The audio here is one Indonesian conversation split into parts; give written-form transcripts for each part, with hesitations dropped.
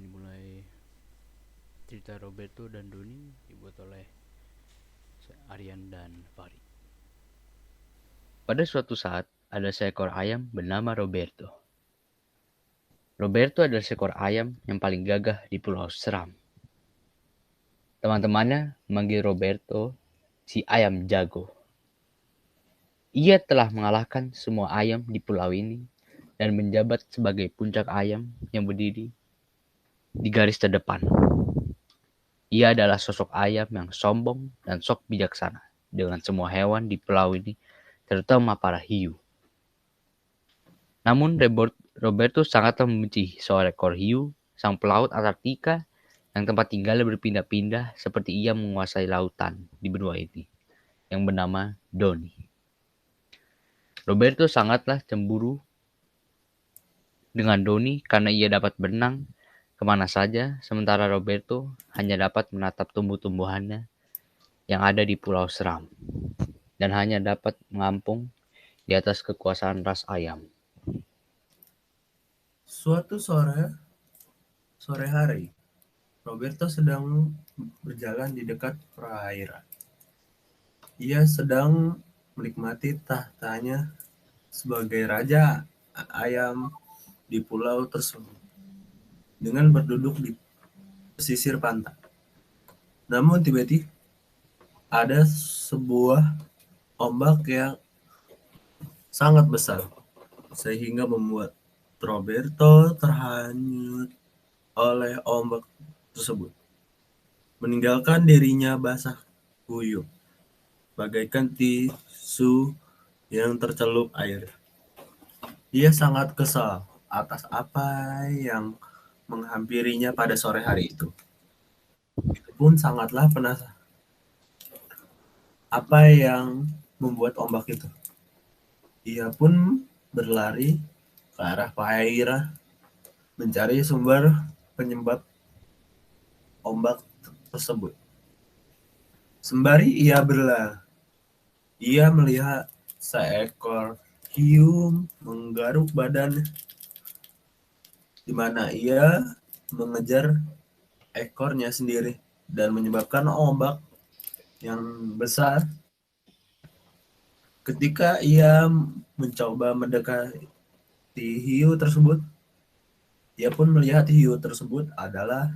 dimulai cerita Roberto dan Doni dibuat oleh Aryan dan Fahri. Pada suatu saat, ada seekor ayam bernama Roberto. Roberto adalah seekor ayam yang paling gagah di Pulau Seram. Teman-temannya memanggil Roberto si ayam jago. Ia telah mengalahkan semua ayam di pulau ini dan menjabat sebagai puncak ayam yang berdiri di garis terdepan. Ia adalah sosok ayam yang sombong dan sok bijaksana dengan semua hewan di pulau ini, terutama para hiu. Namun Roberto sangatlah membenci seekor hiu, sang pelaut Antartika yang tempat tinggalnya berpindah-pindah seperti ia menguasai lautan di benua ini, yang bernama Doni. Roberto sangatlah cemburu dengan Doni karena ia dapat berenang kemana saja, sementara Roberto hanya dapat menatap tumbuh-tumbuhannya yang ada di Pulau Seram dan hanya dapat mengampung di atas kekuasaan ras ayam. Suatu sore hari, Roberto sedang berjalan di dekat perairan. Ia sedang menikmati tahtanya sebagai raja ayam di pulau tersebut dengan berduduk di pesisir pantai. Namun tiba-tiba ada sebuah ombak yang sangat besar sehingga membuat Roberto terhanyut oleh ombak tersebut, meninggalkan dirinya basah kuyup bagaikan tisu yang tercelup air. Ia sangat kesal atas apa yang menghampirinya pada sore hari itu. Ia pun sangatlah penasaran apa yang membuat ombak itu. Ia pun berlari ke arah perairan mencari sumber penyebab ombak tersebut. Sembari ia berlari, ia melihat seekor hiu menggaruk badan di mana ia mengejar ekornya sendiri dan menyebabkan ombak yang besar. Ketika ia mencoba mendekati hiu tersebut, ia pun melihat hiu tersebut adalah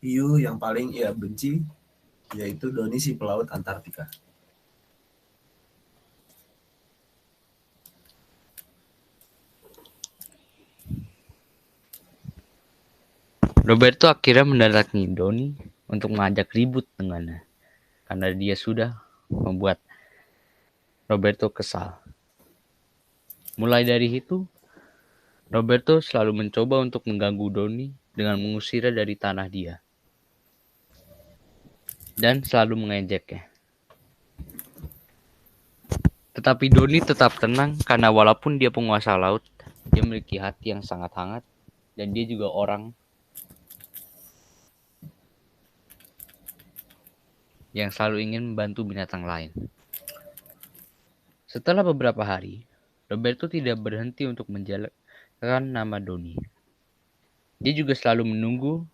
hiu yang paling ia benci, yaitu Doni si pelaut Antartika. Roberto akhirnya mendatangi Doni untuk mengajak ribut dengannya karena dia sudah membuat Roberto kesal. Mulai dari itu, Roberto selalu mencoba untuk mengganggu Doni dengan mengusirnya dari tanah dia dan selalu mengejeknya. Tetapi Doni tetap tenang karena walaupun dia penguasa laut, dia memiliki hati yang sangat hangat dan dia juga orang yang selalu ingin membantu binatang lain. Setelah beberapa hari, Roberto tidak berhenti untuk menjalankan nama Doni. Dia juga selalu menunggu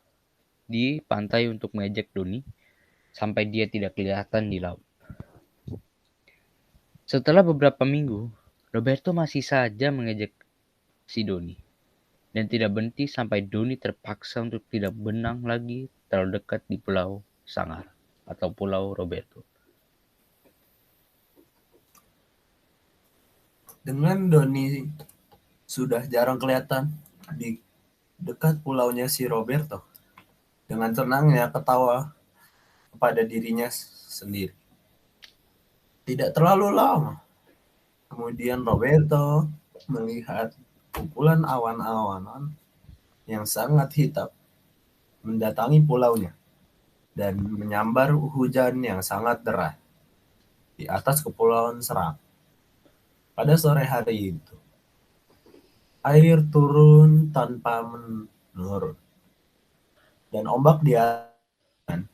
di pantai untuk mengejek Doni sampai dia tidak kelihatan di laut. Setelah beberapa minggu, Roberto masih saja mengejek si Doni dan tidak berhenti sampai Doni terpaksa untuk tidak berenang lagi terlalu dekat di Pulau Sangar atau Pulau Roberto. Dengan Doni sudah jarang kelihatan di dekat pulaunya si Roberto, dengan tenangnya ketawa kepada dirinya sendiri. Tidak terlalu lama, kemudian Roberto melihat kumpulan awan-awanan yang sangat hitam mendatangi pulaunya dan menyambar hujan yang sangat deras di atas kepulauan Seram. Pada sore hari itu, air turun tanpa menurun dan ombak di atas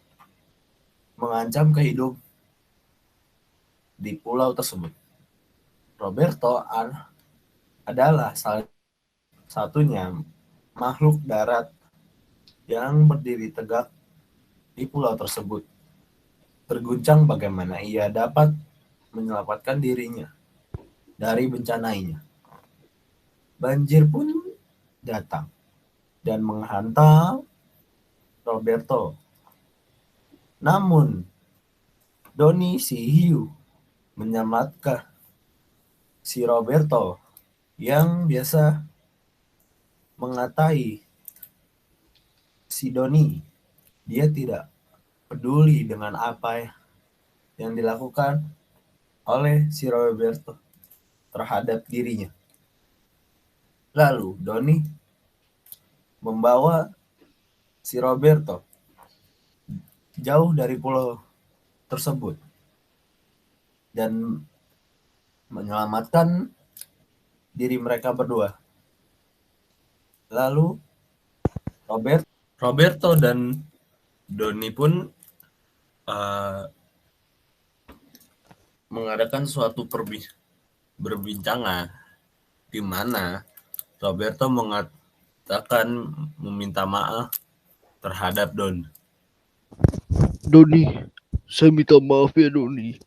mengancam kehidupan di pulau tersebut. Roberto adalah salah satunya makhluk darat yang berdiri tegak di pulau tersebut, terguncang bagaimana ia dapat menyelamatkan dirinya dari bencananya. Banjir pun datang dan menghantam Roberto. Namun, Doni si hiu menyelamatkan si Roberto yang biasa mengatai si Doni. Dia tidak peduli dengan apa yang dilakukan oleh si Roberto terhadap dirinya. Lalu Doni membawa si Roberto jauh dari pulau tersebut dan menyelamatkan diri mereka berdua. Lalu Roberto dan Doni pun mengadakan suatu berbincangan di mana Roberto mengatakan meminta maaf terhadap Don. Doni, saya minta maaf ya Doni.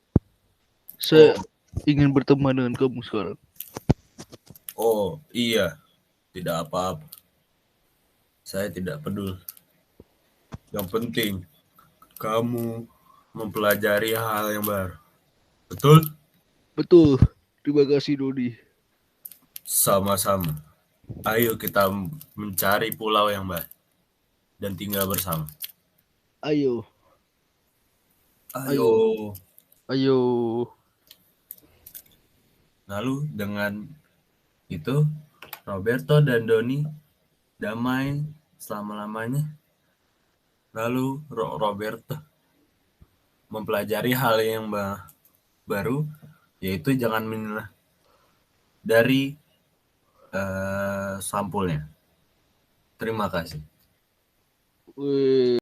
Saya ingin berteman dengan kamu sekarang. Oh iya, tidak apa-apa. Saya tidak peduli. Yang penting kamu mempelajari hal yang baru. Betul? Betul. Terima kasih Doni. Sama-sama. Ayo kita mencari pulau yang baru dan tinggal bersama. Ayo. Ayo. Ayo. Lalu dengan itu Roberto dan Doni damai selama-lamanya. Lalu Roberto mempelajari hal yang baru, yaitu jangan menyerah dari sampulnya. Terima kasih. Wih.